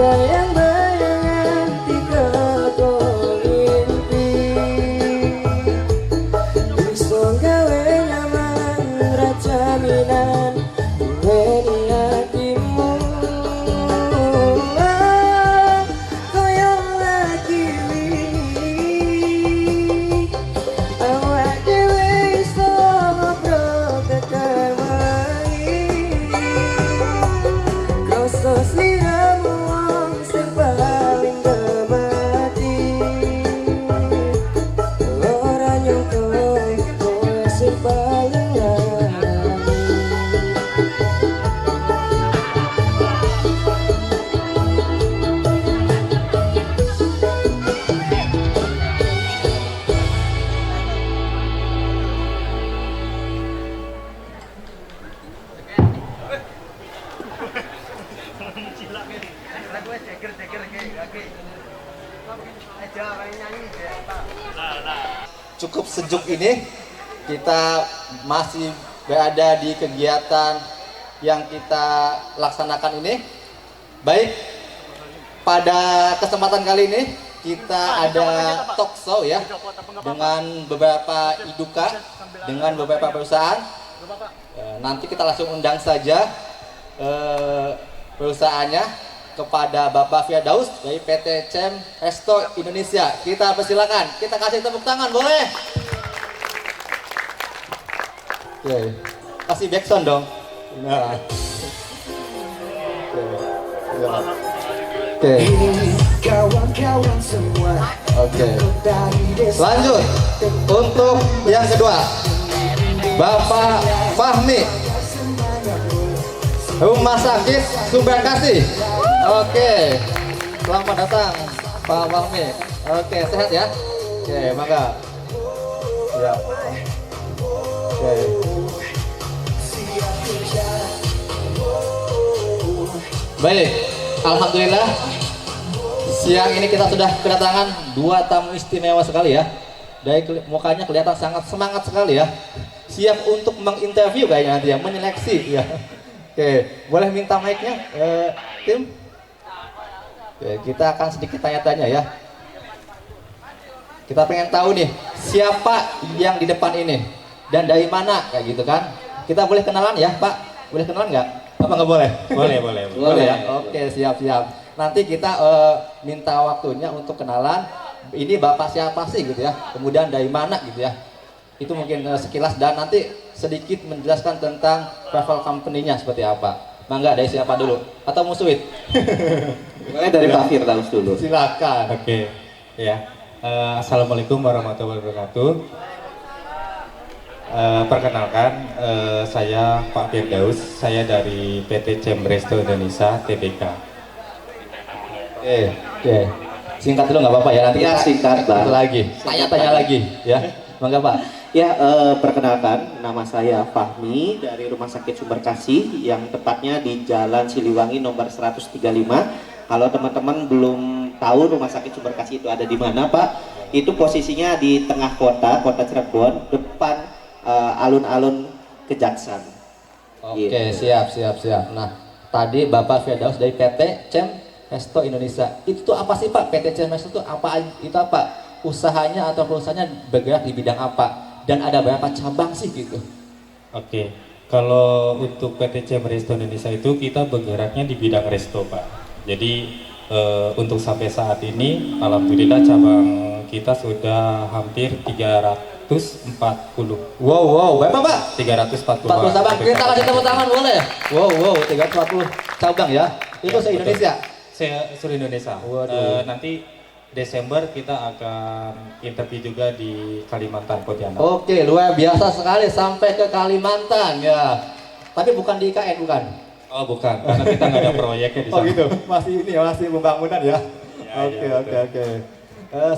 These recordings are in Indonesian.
Bayang-bayangan tiga mimpi bisa gawe nyaman rajaminan duweni hatimu. Koyo lagi wingi awak dhewe iso ngobrol tekan wengi krasa sliramu wong sing paling gemati ora nyangka kowe sing paling larang. Cukup sejuk ini kita masih berada di kegiatan yang kita laksanakan ini. Baik, pada kesempatan kali ini kita ada talk show ya dengan beberapa iduka, dengan beberapa perusahaan. Nanti kita langsung undang saja perusahaannya kepada Bapak Firdaus dari PT Cem Resto Indonesia. Kita persilakan, kita kasih tepuk tangan, boleh? Oke, kasih backsound dong. Nah. Oke. Kawan-kawan semua. Oke. Lanjut untuk yang kedua, Bapak Fahmi, Rumah Sakit Sumber Kasih. Oke, selamat datang Pak Fahmi. Oke, sehat ya? Oke, mangga. Ya. Oke. Baik, alhamdulillah siang ini kita sudah kedatangan dua tamu istimewa sekali ya. Dari mukanya kelihatan sangat semangat sekali ya. Siap untuk menginterview kayaknya nanti ya, menyeleksi ya. Oke, boleh minta mic-nya, tim? Oke, kita akan sedikit tanya-tanya ya. Kita pengen tahu nih, siapa yang di depan ini dan dari mana kayak gitu kan? Kita boleh kenalan ya, Pak? Boleh kenalan nggak? Apa nggak boleh? Boleh ya. Oke, siap-siap. Nanti kita minta waktunya untuk kenalan. Ini Bapak siapa sih gitu ya? Kemudian dari mana gitu ya? Itu mungkin sekilas dan nanti sedikit menjelaskan tentang travel company-nya seperti apa. Mangga, dari siapa dulu? Atau Musuit? Mulai dari Pak Firdaus dulu. Silakan. Oke, ya. Assalamualaikum warahmatullahi wabarakatuh. Perkenalkan, saya Pak Firdaus. Saya dari PT Cem Resto Indonesia Tbk. Oke. Singkat dulu nggak apa-apa ya, nanti Ya, kita singkat, Bang. lagi. Tanya-tanya lagi ya. Mangga, Pak. Ya, perkenalkan, nama saya Fahmi dari Rumah Sakit Sumber Kasih yang tepatnya di Jalan Siliwangi nomor 135. Kalau teman-teman belum tahu Rumah Sakit Sumber Kasih itu ada di mana, Pak? Itu posisinya di tengah kota Cirebon, depan alun-alun Kejaksan. Oke, Gitu. siap. Nah, tadi Bapak Firdaus dari PT Cem Resto Indonesia. Itu tuh apa sih, Pak? PT Cem Resto itu apa? Itu apa? Usahanya atau perusahaannya bergerak di bidang apa? Dan ada berapa cabang sih gitu? Oke, kalau untuk PT Cem Resto Indonesia itu kita bergeraknya di bidang resto, Pak. Jadi untuk sampai saat ini, alhamdulillah cabang kita sudah hampir 340. Wow, berapa, Pak? 340. 40 cabang. Kita kasih tepuk tangan boleh? Wow, 340 cabang ya. Itu Ya, se-Indonesia. Seluruh Indonesia. Waduh. Nanti Desember kita akan interview juga di Kalimantan Pontianak. Oke, luar biasa sekali sampai ke Kalimantan ya. Tapi bukan di IKN bukan? Oh bukan, karena kita nggak ada proyeknya di sana. Oh gitu, masih pembangunan ya. Ya, Oke.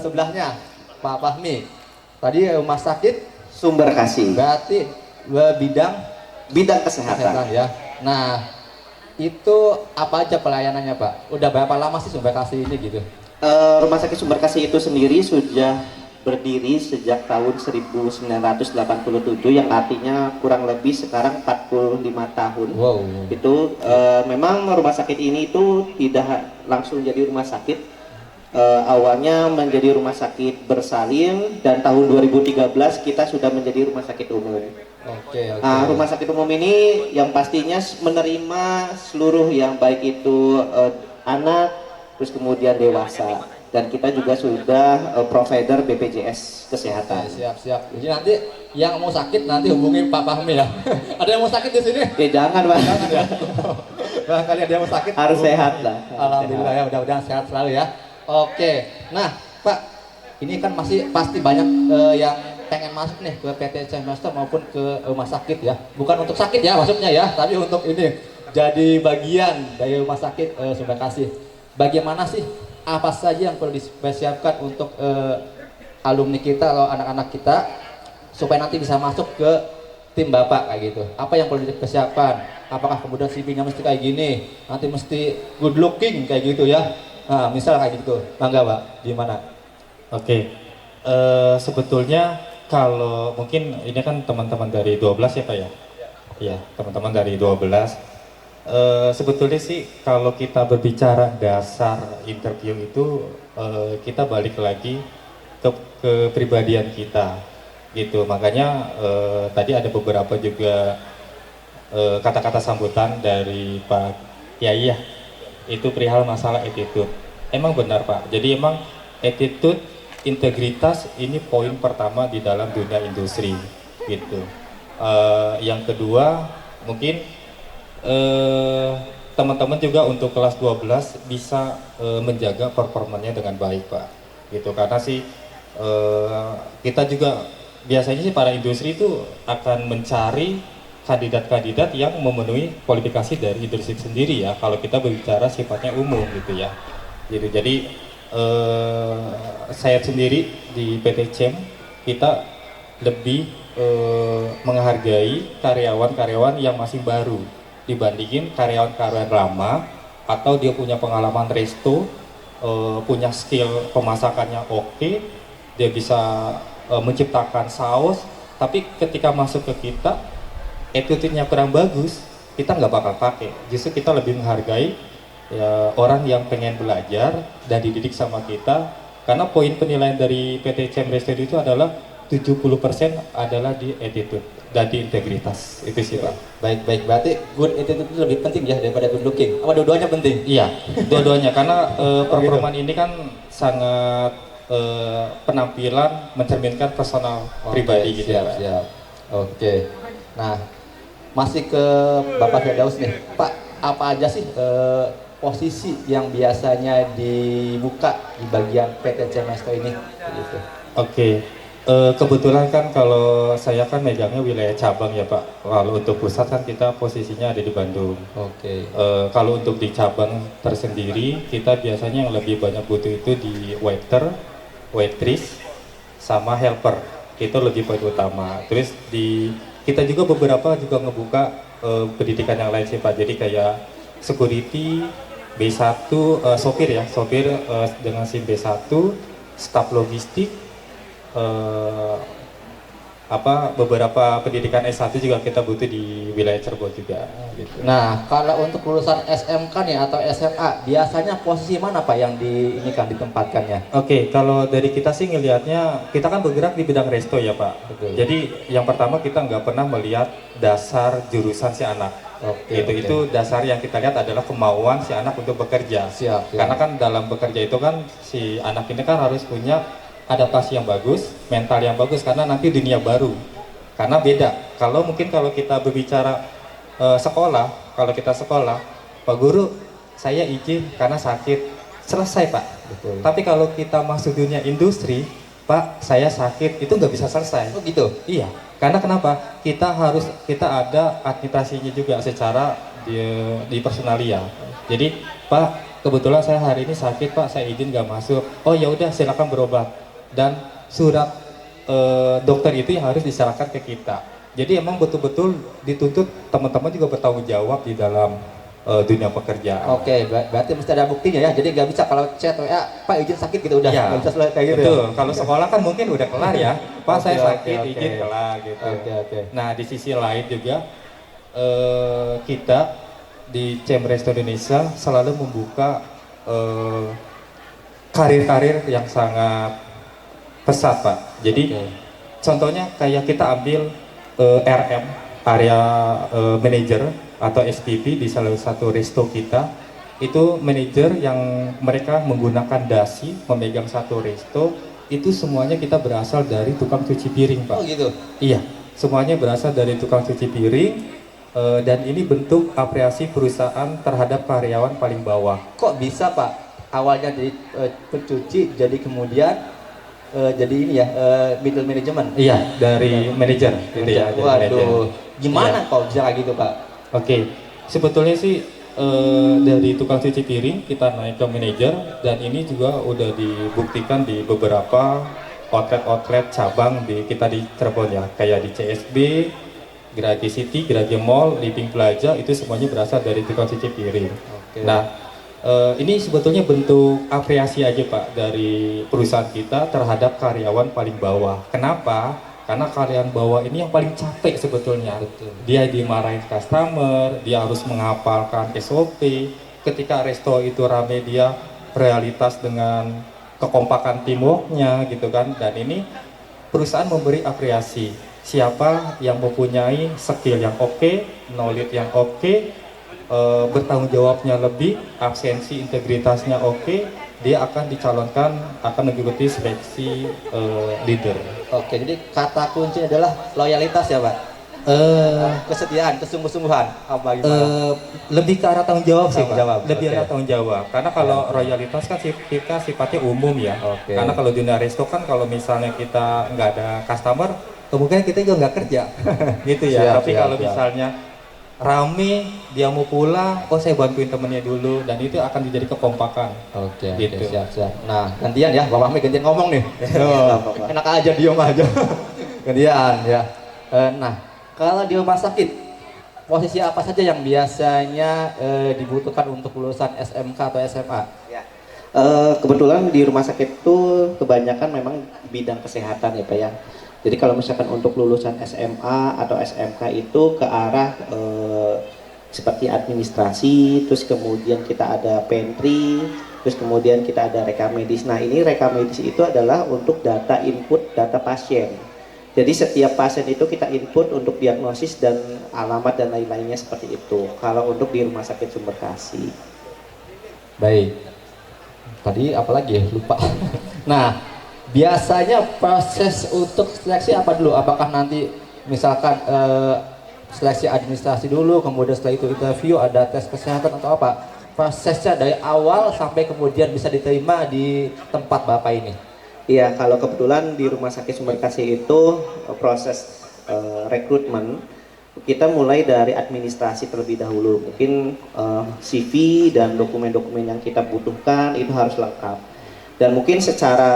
Sebelahnya Pak Fahmi, tadi Rumah Sakit Sumber Kasih, berarti bidang bidang kesehatan. kesehatan ya. Nah, itu apa aja pelayanannya, Pak? Udah berapa lama sih Sumber Kasih ini gitu? Rumah Sakit Sumber Kasih itu sendiri sudah berdiri sejak tahun 1987 yang artinya kurang lebih sekarang 45 tahun. Wow. Itu memang rumah sakit ini itu tidak langsung jadi rumah sakit. Awalnya menjadi rumah sakit bersalin dan tahun 2013 kita sudah menjadi rumah sakit umum. Oke. Nah, rumah sakit umum ini yang pastinya menerima seluruh yang baik itu anak, terus kemudian dewasa. Dan kita juga sudah provider BPJS Kesehatan. Siap. Jadi nanti yang mau sakit nanti hubungi Pak Fahmi ya. Ada yang mau sakit di sini? Jangan Pak. Jangan ya. Barangkali ada yang mau sakit. Harus sehat lah. Alhamdulillah ya, mudah-mudahan sehat selalu ya. Oke, nah Pak, ini kan masih pasti banyak yang pengen masuk nih ke PTC Master maupun ke rumah sakit ya. Bukan untuk sakit ya maksudnya ya, tapi untuk ini jadi bagian dari rumah sakit Sumber Kasih. Bagaimana sih, apa saja yang perlu dipersiapkan untuk alumni kita atau anak-anak kita supaya nanti bisa masuk ke tim Bapak kayak gitu? Apa yang perlu dipersiapkan? Apakah kemudian CV-nya mesti kayak gini, nanti mesti good looking kayak gitu ya? Nah, misal kayak gitu, bangga Pak, gimana? Oke, sebetulnya kalau mungkin ini kan teman-teman dari 12 ya Pak ya? Iya, teman-teman dari 12. Sebetulnya sih kalau kita berbicara dasar interview itu, kita balik lagi ke kepribadian kita, gitu. Makanya tadi ada beberapa juga kata-kata sambutan dari Pak Kiai ya. Itu perihal masalah attitude. Emang benar Pak, jadi emang attitude, integritas ini poin pertama di dalam dunia industri gitu. Yang kedua mungkin teman-teman juga untuk kelas 12 bisa menjaga performanya dengan baik Pak gitu, karena sih kita juga biasanya sih para industri itu akan mencari kandidat-kandidat yang memenuhi kualifikasi dari industri sendiri ya, kalau kita berbicara sifatnya umum gitu ya. Jadi saya sendiri di PT CEM kita lebih menghargai karyawan-karyawan yang masih baru dibandingin karyawan-karyawan lama atau dia punya pengalaman resto, punya skill pemasakannya oke, dia bisa menciptakan saus, tapi ketika masuk ke kita attitude-nya kurang bagus, kita nggak bakal pakai. Justru kita lebih menghargai ya, orang yang pengen belajar dan dididik sama kita, karena poin penilaian dari PT CEM Resto itu adalah 70% adalah di attitude dan di integritas. Itu sih Pak. Baik, berarti good attitude itu lebih penting ya daripada good looking. Apa dua-duanya penting? Iya, dua-duanya, karena performan ini kan sangat penampilan mencerminkan personal pribadi gitu ya Pak. Siap. Oke. Nah, masih ke Bapak Firdaus nih, Pak, apa aja sih posisi yang biasanya dibuka di bagian PT CEM Resto ini? Gitu. Oke, kebetulan kan kalau saya kan megangnya wilayah cabang ya Pak. Kalau untuk pusat kan kita posisinya ada di Bandung. Oke. Kalau untuk di cabang tersendiri, kita biasanya yang lebih banyak butuh itu di waiter, waitress, sama helper. Itu lebih poin utama. Terus kita juga beberapa juga ngebuka pendidikan yang lain sih Pak. Jadi kayak security, B1, sopir ya, sopir dengan SIM B1, staf logistik, beberapa pendidikan S1 juga kita butuh di wilayah Cirebon juga gitu. Nah, kalau untuk lulusan SMK nih atau SMA, biasanya posisi mana Pak yang ditempatkannya? Oke, kalau dari kita sih ngelihatnya, kita kan bergerak di bidang resto ya Pak. Betul. Jadi yang pertama kita nggak pernah melihat dasar jurusan si anak. Itu dasar yang kita lihat adalah kemauan si anak untuk bekerja. Siap. Karena kan dalam bekerja itu kan si anak ini kan harus punya adaptasi yang bagus, mental yang bagus, karena nanti dunia baru. Karena beda. Kalau kita berbicara sekolah, kalau kita sekolah, Pak Guru, saya izin karena sakit, selesai Pak. Betul. Tapi kalau kita masuk dunia industri, Pak, saya sakit, itu nggak bisa selesai. Oh gitu? Iya. Karena kenapa? Kita ada administrasinya juga secara di personalia. Jadi, Pak, kebetulan saya hari ini sakit Pak, saya izin nggak masuk. Oh ya udah, silakan berobat. Dan surat dokter itu yang harus diserahkan ke kita. Jadi emang betul-betul dituntut teman-teman juga bertanggung jawab di dalam dunia pekerjaan. Oke, berarti mesti ada buktinya ya. Jadi nggak bisa kalau chat WA, Pak izin sakit gitu udah Iya. nggak bisa selesai kayak gitu. Betul. Ya? Kalau sekolah kan mungkin udah kelar ya. Pak saya Oke, sakit, oke, izin oke. kelar gitu. Oke. Nah di sisi lain juga kita di Chamber Resto Indonesia selalu membuka karir-karir yang sangat pesat Pak. Jadi Oke. contohnya kayak kita ambil RM, area manager atau SPP di salah satu resto kita. Itu manajer yang mereka menggunakan dasi memegang satu resto, itu semuanya kita berasal dari tukang cuci piring Pak. Oh gitu. Iya, semuanya berasal dari tukang cuci piring, dan ini bentuk apresiasi perusahaan terhadap karyawan paling bawah. Kok bisa Pak? Awalnya dari pencuci, jadi kemudian jadi ini ya middle management. Iya, dari manajer gitu ya. dari manajer. Waduh, gimana Iya. kok bisa kayak gitu Pak? Oke, sebetulnya sih dari tukang cuci piring kita naik ke manajer, dan ini juga udah dibuktikan di beberapa outlet cabang kita di Cirebon ya, kayak di CSB, Geragi City, Geragi Mall, Living Plaza, itu semuanya berasal dari tukang cuci piring. Oke. Nah, ini sebetulnya bentuk apresiasi aja Pak dari perusahaan kita terhadap karyawan paling bawah. Kenapa? Karena karyawan bawah ini yang paling capek sebetulnya. Betul. Dia dimarahin customer, dia harus menghafalkan SOP. Ketika resto itu rame, dia realitas dengan kekompakan teamworknya gitu kan. Dan ini perusahaan memberi apresiasi. Siapa yang mempunyai skill yang oke, knowledge yang oke, bertanggung jawabnya lebih, absensi integritasnya oke, dia akan dicalonkan, akan mengikuti seleksi leader. Oke, jadi kata kuncinya adalah loyalitas ya Pak? Kesetiaan, kesungguh-sungguhan, apa gimana? Lebih ke arah tanggung jawab sih Tanggung Pak. jawab, Lebih oke. arah tanggung jawab. Karena kalau royalitas kan kita sifatnya umum ya. Oke. Karena kalau dunia resto kan kalau misalnya kita nggak ada customer, kemungkinan kita juga nggak kerja, gitu ya. Siap, Tapi siap, kalau siap. misalnya rame, dia mau pulang, oh saya bantuin temennya dulu, dan itu akan menjadi kekompakan. Oke, Gitu. siap. Nah, gantian ya, Bapak Fahmi gantian ngomong nih. Nggak apa-apa. Enak aja, diem aja. Gantian ya. Nah, kalau di rumah sakit, posisi apa saja yang biasanya dibutuhkan untuk lulusan SMK atau SMA? Ya. Kebetulan di rumah sakit itu kebanyakan memang bidang kesehatan ya Pak ya. Jadi kalau misalkan untuk lulusan SMA atau SMK itu ke arah seperti administrasi, terus kemudian kita ada pantry, terus kemudian kita ada rekam medis. Nah ini rekam medis itu adalah untuk data input data pasien. Jadi setiap pasien itu kita input untuk diagnosis dan alamat dan lain-lainnya seperti itu. Kalau untuk di Rumah Sakit Sumber Kasih. Baik. Tadi apa lagi ya? Lupa. Nah, biasanya proses untuk seleksi apa dulu? Apakah nanti misalkan seleksi administrasi dulu, kemudian setelah itu interview, ada tes kesehatan atau apa? Prosesnya dari awal sampai kemudian bisa diterima di tempat Bapak ini. Iya, kalau kebetulan di Rumah Sakit Sumber Kasih itu proses rekrutmen kita mulai dari administrasi terlebih dahulu. Mungkin CV dan dokumen-dokumen yang kita butuhkan itu harus lengkap. Dan mungkin secara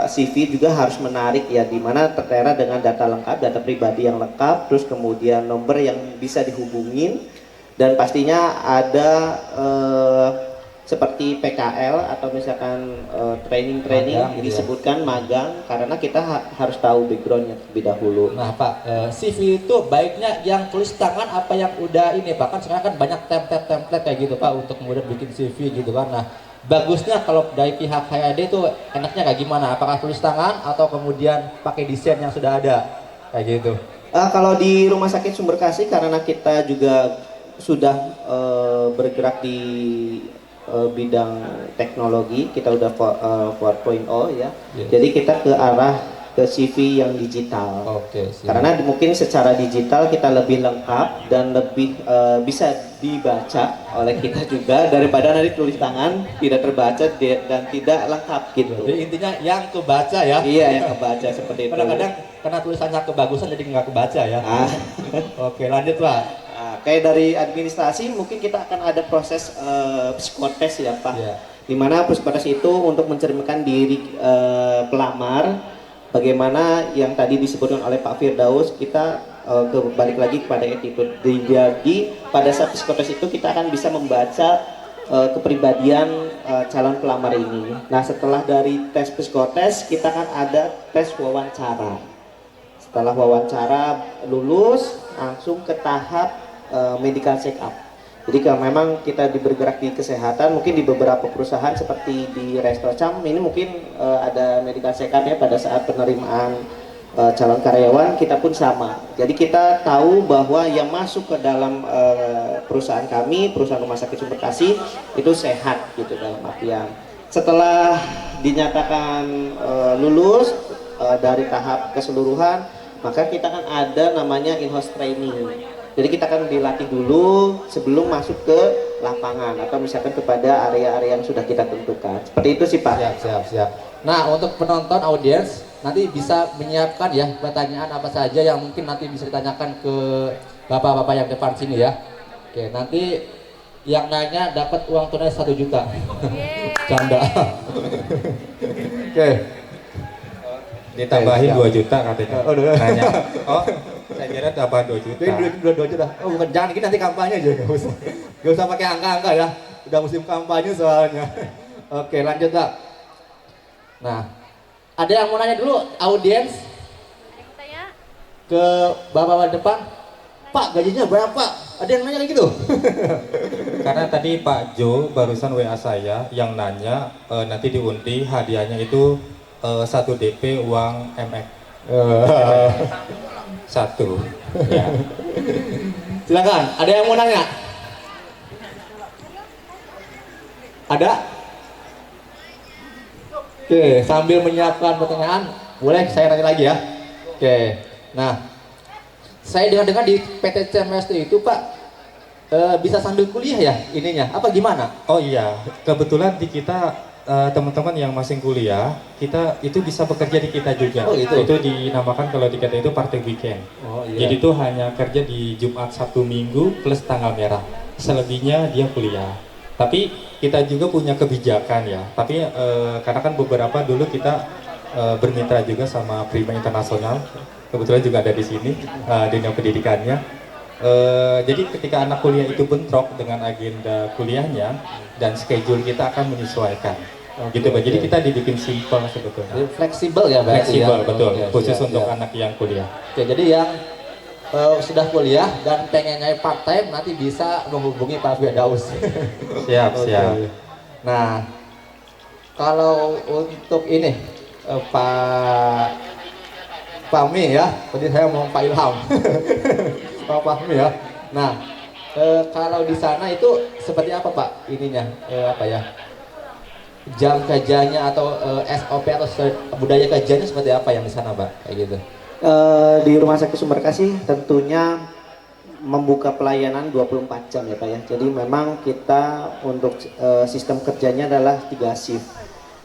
CV juga harus menarik ya, di mana tertera dengan data lengkap, data pribadi yang lengkap, terus kemudian nomor yang bisa dihubungin, dan pastinya ada seperti PKL atau misalkan training-training Magang gitu ya. disebutkan magang, karena kita harus tahu backgroundnya terlebih dahulu. Nah Pak, CV itu baiknya yang tulis tangan apa yang udah ini Pak? Kan sekarang kan banyak template-template kayak gitu Pak untuk kemudian bikin CV gitu kan. Nah bagusnya kalau dari pihak HRD itu enaknya kayak gimana? Apakah tulis tangan atau kemudian pakai desain yang sudah ada kayak gitu? Kalau di Rumah Sakit Sumber Kasih, karena kita juga sudah bergerak di bidang teknologi, kita udah 4.0 ya. Yes. Jadi kita ke arah ke CV yang digital. Oke, siap. Karena mungkin secara digital kita lebih lengkap dan lebih bisa dibaca oleh kita juga, daripada nanti tulis tangan tidak terbaca dan tidak lengkap gitu. Jadi intinya yang kebaca ya. Iya, yang kebaca seperti itu. Kadang-kadang karena tulisannya kebagusan jadi nggak kebaca ya. Ah. Oke, lanjut Pak. Nah, kayak dari administrasi mungkin kita akan ada proses psikotes ya Pak. Iya. Dimana psikotes itu untuk mencerminkan diri pelamar, bagaimana yang tadi disebutkan oleh Pak Firdaus, kita balik lagi kepada attitude. Jadi pada saat psikotes itu kita akan bisa membaca kepribadian calon pelamar ini. Nah, setelah dari tes psikotes kita akan ada tes wawancara. Setelah wawancara lulus langsung ke tahap medical check up. Jadi kalau memang kita bergerak di kesehatan, mungkin di beberapa perusahaan seperti di Resto Cam ini mungkin ada medical check up ya pada saat penerimaan calon karyawan, kita pun sama. Jadi kita tahu bahwa yang masuk ke dalam perusahaan kami, perusahaan Rumah Sakit Sumber Kasih itu sehat gitu dalam artian. Setelah dinyatakan lulus dari tahap keseluruhan, maka kita akan ada namanya in-house training. Jadi kita akan dilatih dulu sebelum masuk ke lapangan atau misalkan kepada area-area yang sudah kita tentukan. Seperti itu sih Pak. Siap. Nah, untuk penonton audiens nanti bisa menyiapkan ya pertanyaan apa saja yang mungkin nanti bisa ditanyakan ke bapak-bapak yang depan sini ya. Oke, nanti yang nanya dapat uang tunai 1 juta. Canda. Oke. Ditambahin 2 juta katanya. Oh, Nanya. Oh, saya kira tambahan 2 juta. Ini 2 juta. Oh, bukan, jangan ini nanti kampanye aja, nggak usah pakai angka-angka ya. Udah musim kampanye soalnya. Oke, lanjut Pak. Nah, ada yang mau nanya dulu audiens ke bapak-bapak depan? Pak, gajinya berapa? Ada yang nanya kayak gitu? Karena tadi Pak Jo barusan WA saya yang nanya nanti diundi hadiahnya itu 1 DP uang MX. 1. Ya. Silakan, ada yang mau nanya? Ada? Oke, sambil menyiapkan pertanyaan, boleh saya nanya lagi ya? Oke, nah, saya dengar-dengar di PT CMST itu Pak, bisa sambil kuliah ya ininya, apa gimana? Oh iya, kebetulan di kita teman-teman yang masih kuliah, kita itu bisa bekerja di kita juga. Oh, gitu? Itu dinamakan kalau di kita itu part-time weekend. Oh iya. Jadi itu hanya kerja di Jumat, Sabtu, Minggu plus tanggal merah. Selebihnya dia kuliah. Tapi kita juga punya kebijakan ya. Tapi karena kan beberapa dulu kita bermitra juga sama Prima Internasional. Kebetulan juga ada di sini dunia pendidikannya. Jadi ketika anak kuliah itu bentrok dengan agenda kuliahnya dan schedule kita akan menyesuaikan. Gitu Pak. Jadi kita dibikin simple sebetulnya. Jadi fleksibel ya berarti Fleksibel ya? betul. Oke, Khusus siap, untuk siap. anak yang kuliah. Oke, jadi yang sudah kuliah dan pengen nyari part time nanti bisa menghubungi Pak Firdaus. Siap, Oke. siap. Nah, kalau untuk ini Pak Fahmi ya, tadi saya mau Pak Ilham. Pak Fahmi ya. Nah, kalau di sana itu seperti apa Pak ininya? Apa ya? Jam kerjanya atau SOP atau budaya kerjanya seperti apa yang di sana Pak? Kayak gitu. Di Rumah Sakit Sumber Kasih tentunya membuka pelayanan 24 jam ya Pak ya. Jadi memang kita untuk sistem kerjanya adalah 3 shift.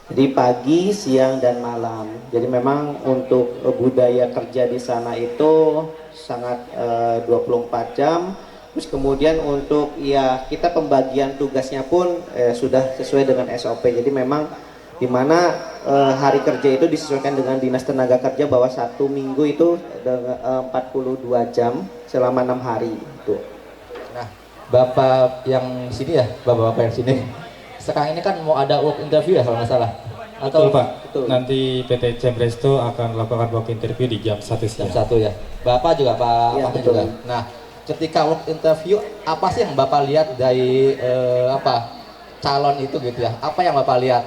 Jadi pagi, siang, dan malam. Jadi memang untuk budaya kerja di sana itu sangat 24 jam. Terus kemudian untuk ya kita pembagian tugasnya pun sudah sesuai dengan SOP. Jadi memang di mana hari kerja itu disesuaikan dengan Dinas Tenaga Kerja bahwa 1 minggu itu 42 jam selama 6 hari itu. Nah, Bapak yang sini ya, Bapak-bapak yang sini. Sekarang ini kan mau ada work interview ya kalau nggak salah. Betul Pak. Betul. Nanti PT Cemresto akan melakukan work interview di jam 1 Jam siang. 1 ya. Bapak juga Pak Iya, Fahmi betul. juga. Nah, ketika work interview apa sih yang Bapak lihat dari calon itu gitu ya? Apa yang Bapak lihat?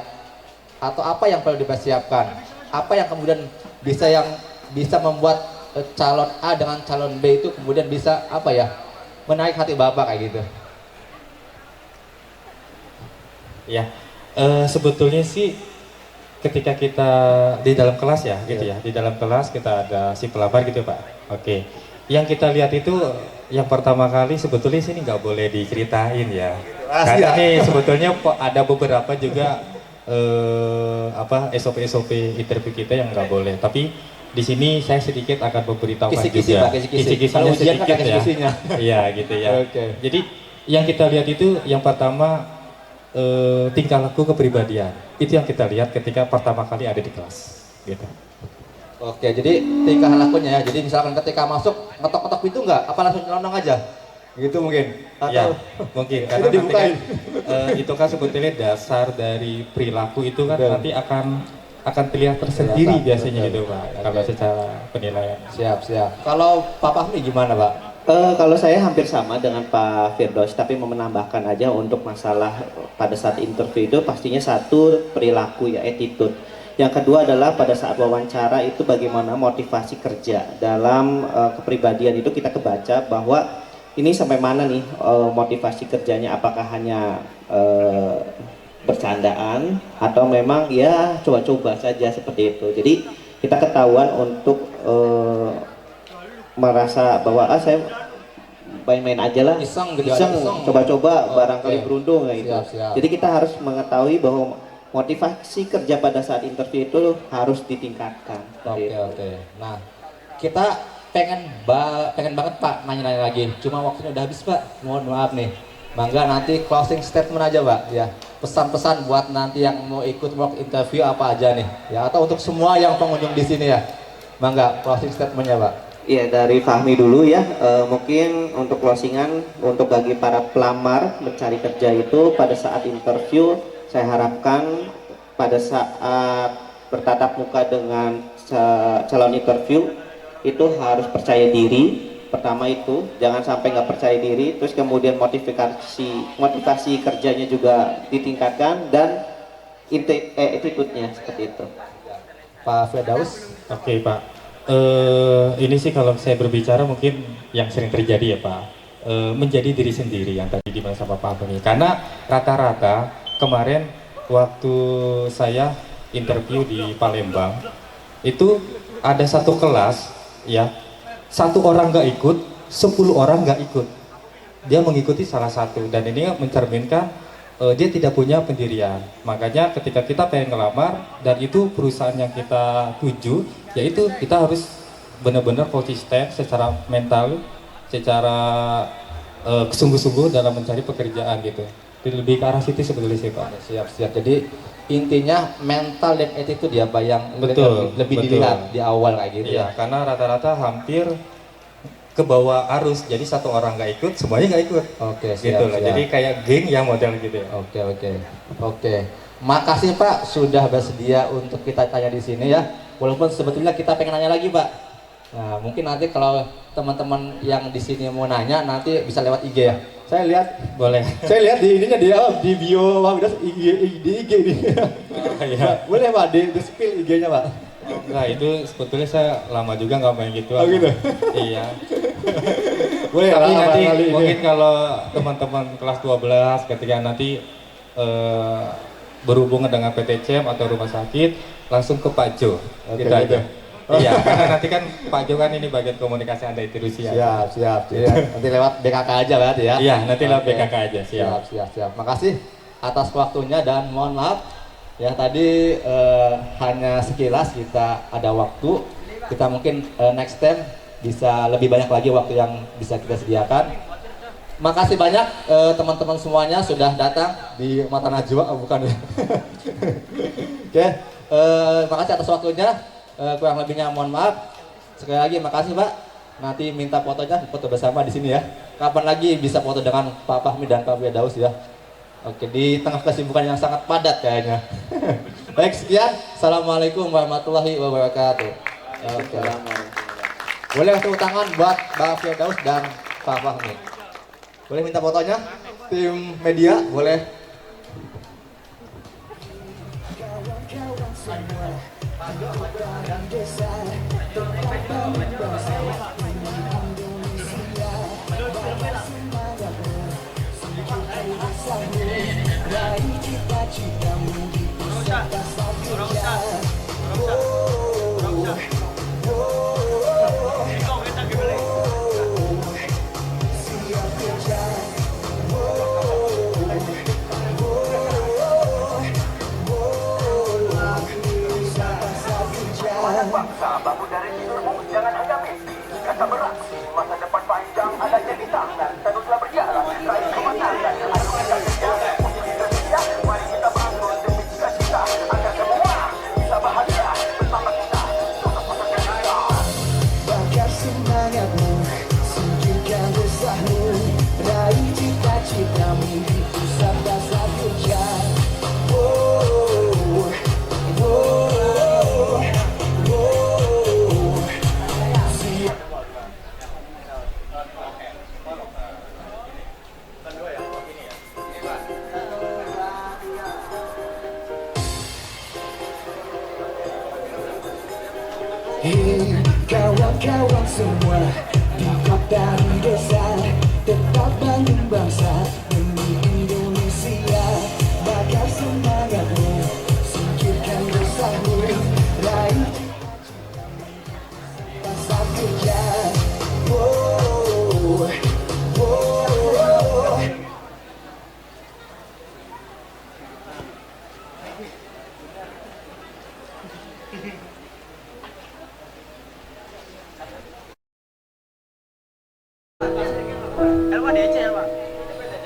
Atau apa yang perlu dipersiapkan? Apa yang kemudian bisa membuat calon A dengan calon B itu kemudian bisa menarik hati Bapak kayak gitu? Ya, sebetulnya sih ketika kita di dalam kelas ya, gitu ya, di dalam kelas kita ada si pelamar gitu Pak. Oke, yang kita lihat itu yang pertama kali sebetulnya sini nggak boleh diceritain ya, karena ini sebetulnya ada beberapa juga SOP interview kita yang nggak boleh. Tapi di sini saya sedikit akan memberitahukan Kisi-kisi, juga, Pak, kisi-kisi. kisi-kisinya Kalau ujian kan sedikit ada ya. kisi-kisinya. Iya gitu ya. Oke. Jadi yang kita lihat itu yang pertama tingkah laku kepribadian, itu yang kita lihat ketika pertama kali ada di kelas gitu. Oke, jadi tingkah lakunya ya. Jadi misalkan ketika masuk ngetok-ngetok pintu nggak? Apa langsung nyelonong aja? Gitu mungkin? Ya, Atau mungkin itu karena nanti kan, dibukain? itu kan sebetulnya dasar dari perilaku itu kan Betul. nanti akan terlihat tersendiri Kelihatan, biasanya betul. gitu Pak. Oke. Kalau secara penilaian. Siap, siap. Kalau Pak Fahmi gimana Pak? Kalau saya hampir sama dengan Pak Firdaus, tapi mau menambahkan aja untuk masalah pada saat interview itu pastinya satu perilaku ya, attitude. Yang kedua adalah pada saat wawancara itu bagaimana motivasi kerja. Dalam kepribadian itu kita kebaca bahwa ini sampai mana nih motivasi kerjanya, apakah hanya bercandaan atau memang ya coba-coba saja seperti itu. Jadi kita ketahuan untuk merasa bahwa saya main-main aja lah, Iseng gitu, iseng, iseng. coba-coba Oke. barangkali beruntung kayak gitu. Siap, siap. Jadi kita harus mengetahui bahwa motivasi kerja pada saat interview itu harus ditingkatkan. Oke, Seperti itu. oke. Nah, kita pengen banget Pak nanya-nanya lagi. Cuma waktunya udah habis Pak. Mohon maaf nih. Mangga nanti closing statement aja Pak. Ya, pesan-pesan buat nanti yang mau ikut work interview apa aja nih. Ya, atau untuk semua yang pengunjung di sini ya. Mangga closing statementnya Pak. Iya, dari Fahmi dulu ya. Mungkin untuk closingan, untuk bagi para pelamar mencari kerja itu pada saat interview, saya harapkan pada saat bertatap muka dengan calon interview itu harus percaya diri. Pertama itu jangan sampai nggak percaya diri, terus kemudian motivasi kerjanya juga ditingkatkan dan attitude-nya seperti itu. Pak Firdaus. Oke Pak. Ini sih kalau saya berbicara mungkin yang sering terjadi ya Pak, menjadi diri sendiri yang tadi dibilang sama Pak Fahmi. Karena rata-rata kemarin waktu saya interview di Palembang itu ada satu kelas ya, satu orang nggak ikut, 10 orang nggak ikut. Dia mengikuti salah satu dan ini mencerminkan dia tidak punya pendirian. Makanya ketika kita pengen ngelamar dan itu perusahaan yang kita tuju, yaitu kita harus benar-benar konsisten secara mental, secara sungguh-sungguh dalam mencari pekerjaan gitu. Jadi lebih ke arah situ sebetulnya sih Pak. Siap-siap. Jadi intinya mental dan attitude ya Pak yang Betul, lebih betul. dilihat di awal kayak gitu Iya, ya. karena rata-rata hampir ke bawah arus, jadi satu orang nggak ikut, semuanya nggak ikut. Oke, Gitu siap, loh. siap. Jadi kayak geng yang model gitu ya. Oke. Makasih Pak sudah bersedia untuk kita tanya di sini ya. Walaupun sebetulnya kita pengen nanya lagi Pak. Nah, mungkin nanti kalau teman-teman yang di sini mau nanya nanti bisa lewat IG ya. Saya lihat Boleh. Saya lihat di ininya dia di bio Pak Widas di IG nih. Iya. Boleh Pak di spill IG-nya Pak. Nah itu sebetulnya saya lama juga nggak main gitu. Oh, gitu? Iya. Boleh Tapi lah, nanti barangkali ini. mungkin kalau teman-teman kelas 12 ketika nanti berhubungan dengan PTCM atau rumah sakit langsung ke Pak Jo. Oke, Gitu aja. gitu. Iya, karena nanti kan Pak Jo kan ini bagian komunikasi Anda itu Rusia. Siap. Jadi nanti lewat BKK aja berarti ya. Iya, nanti lewat Oke. BKK aja. Siap. Siap. Makasih atas waktunya dan mohon maaf ya tadi hanya sekilas kita ada waktu. Kita mungkin next time bisa lebih banyak lagi waktu yang bisa kita sediakan. Makasih banyak teman-teman semuanya sudah datang di Mata Najwa, bukan ya. Oke, makasih atas waktunya. Kurang lebihnya mohon maaf. Sekali lagi makasih Pak. Nanti minta fotonya, foto bersama di sini ya. Kapan lagi bisa foto dengan Pak Fahmi dan Pak Firdaus ya. Oke, di tengah kesibukan yang sangat padat kayaknya. Baik, sekian. Assalamualaikum warahmatullahi wabarakatuh. Oke. Boleh tepuk tangan buat Pak Firdaus dan Pak Fahmi. Boleh minta fotonya? Tim media, boleh. Kawan-kawan semua barang desa tempat berbahasa Indonesia bawa semangatmu sempit bersama raih cita-citamu di pusat pasar kerja. Siap kerja. Pusat pasar kerja. Hei kawan-kawan semua di kota di desa, tetap bangun bangsa demi Indonesia. Bakar semangatmu, singkirkan dosamu, raih rasa kerja. Oh, oh, oh.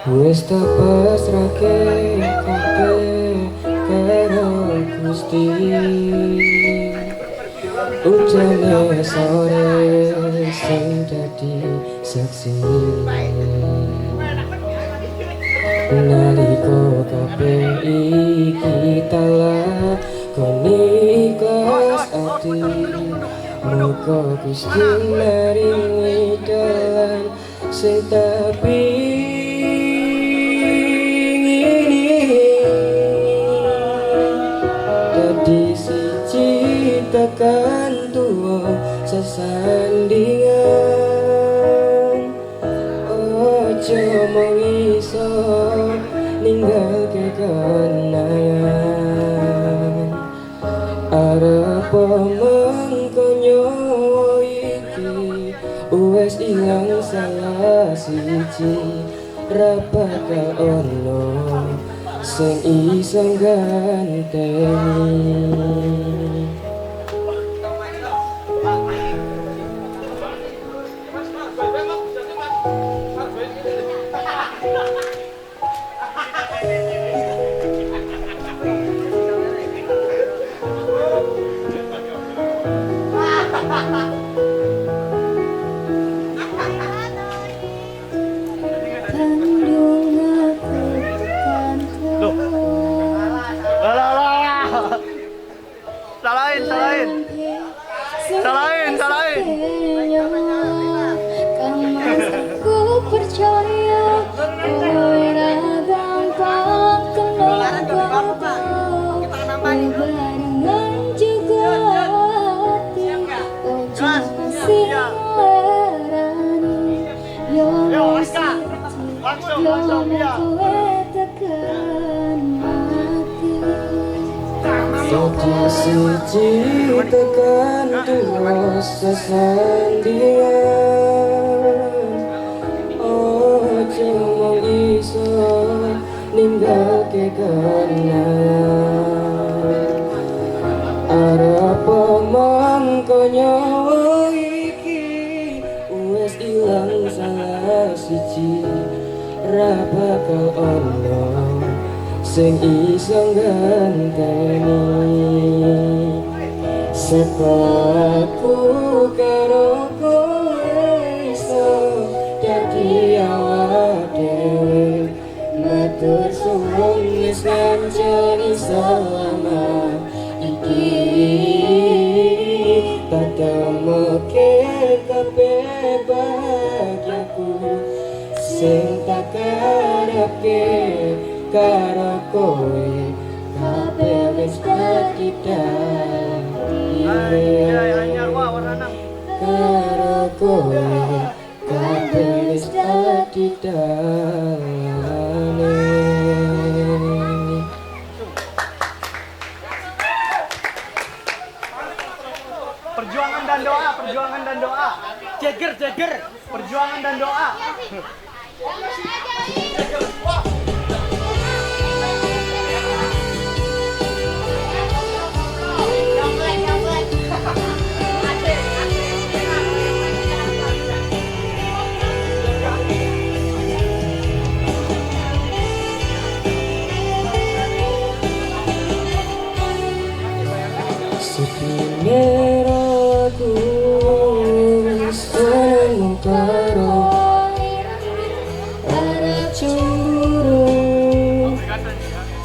Wis tak pasrahke kabeh karo Gusti. Ujane sore sing dadi saksi. Nalika kabeh iki talakoni ikhlas ati, muga Gusti maringi dalan sing tapi dadi siji tekan tuwa sesandingan. Ojo mung iso ninggalke kenangan, arep mengko nyawa iki wes ilang salah siji, ra bakal ono sing iso ganteni. Salahin. Ku percaya ora gampang kenapa barengan juga hati. Ojo masih ngarani yo masih yo kowe tekan mati. Dadi siji tekan tuwa sesandingan. Ojo mung iso ninggalke kenangan, arep mangko nyawa iki wes ilang salah siji, ra bakal ono sing iso ganteni. Sepaku karo kowe iso dadi awak dhewe, matur suwun wis ngancani selama iki. Padamuke kabeh bahagiaku sing tak karepke karo kowe, kabeh wis dadi dadi karo kowe, kabeh wis dadi dalane. Perjuangan dan doa, perjuangan dan doa. Jeger, perjuangan dan doa. Sepine aku seneng karo arep cemburu,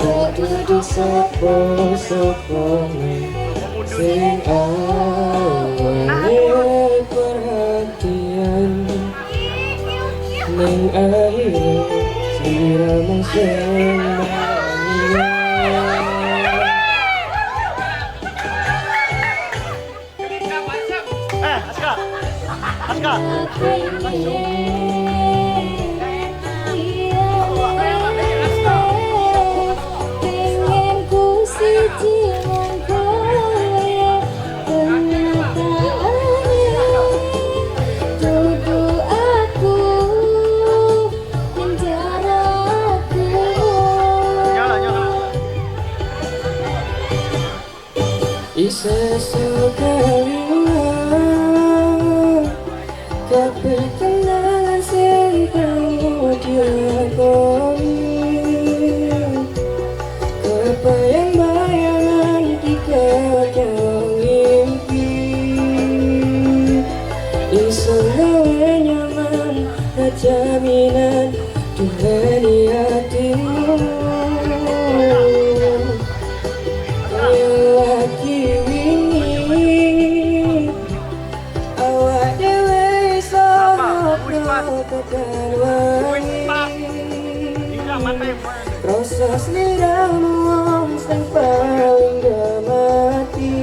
tak duduk sapa-sapane sing awalnya perhatian, ning akhirnya sliramu sing mania. pengen ku siji mung kowe, kenyataannya dudu aku penjaraku. Isa sekali kabeh kenangan sing kamu dilakoni, kebayang-bayangan di kadang mimpi, iso gawe nyaman jaminan duweni hatimu. Kaya lagi wingi awak dhewe iso ngobrol tekan wengi, proses liramu wong sing paling gamati,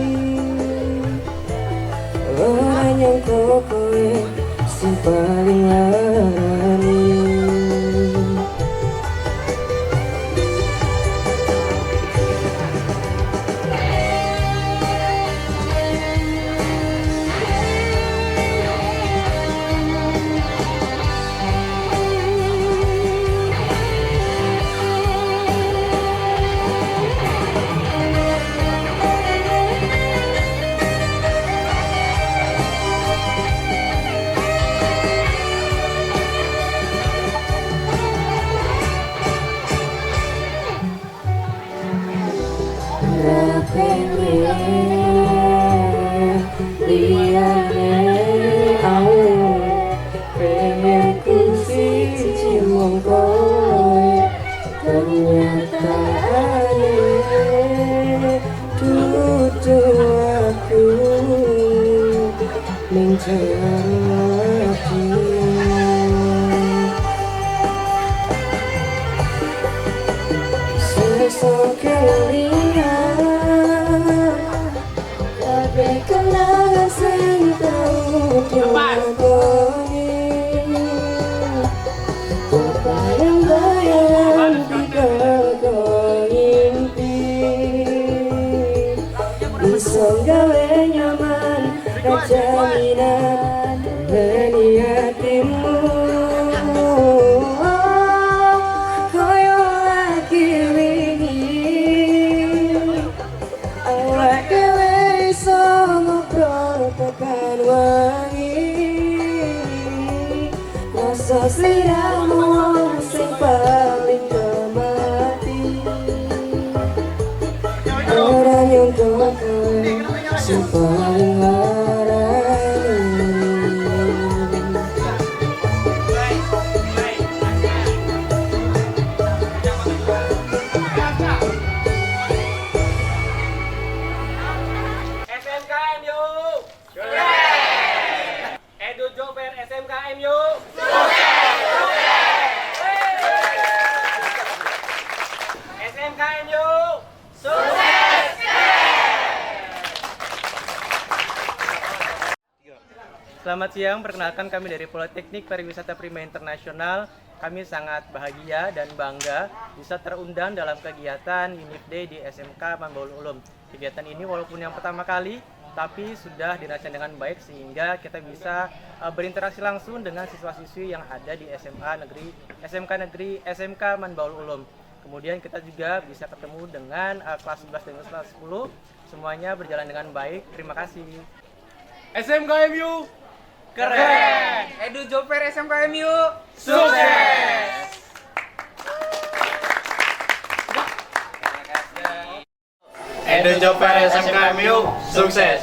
ora nyangka kowe sing paling larani. Liyane au pengen ku siji mung kowe, kenyataane dudu aku ning hatimu. Sesuk kelingan kabeh kenangan sing tau dilakoni, kebayang-bayangan di kadang mimpi, iso gawe nyaman jaminan duweni hatimu. Koyo lagi wingi awak dhewe iso ngobrol tekan wengi, rasa sliramu wong sing paling gemati, ora nyangka kowe sing paling larani. SMKM yuk. Edu Joper SMKM yuk. SMKM yuk. Selamat siang, perkenalkan kami dari Politeknik Pariwisata Prima Internasional. Kami sangat bahagia dan bangga bisa terundang dalam kegiatan Unif Day di SMK Manbaul Ulum. Kegiatan ini walaupun yang pertama kali, tapi sudah dirancang dengan baik sehingga kita bisa berinteraksi langsung dengan siswa-siswi yang ada di SMK Manbaul Ulum. Kemudian kita juga bisa ketemu dengan kelas 11 dan kelas 10. Semuanya berjalan dengan baik. Terima kasih. SMKMU keren. Edu Joper SMKMU Sukses. Edu Joper SMKMU sukses.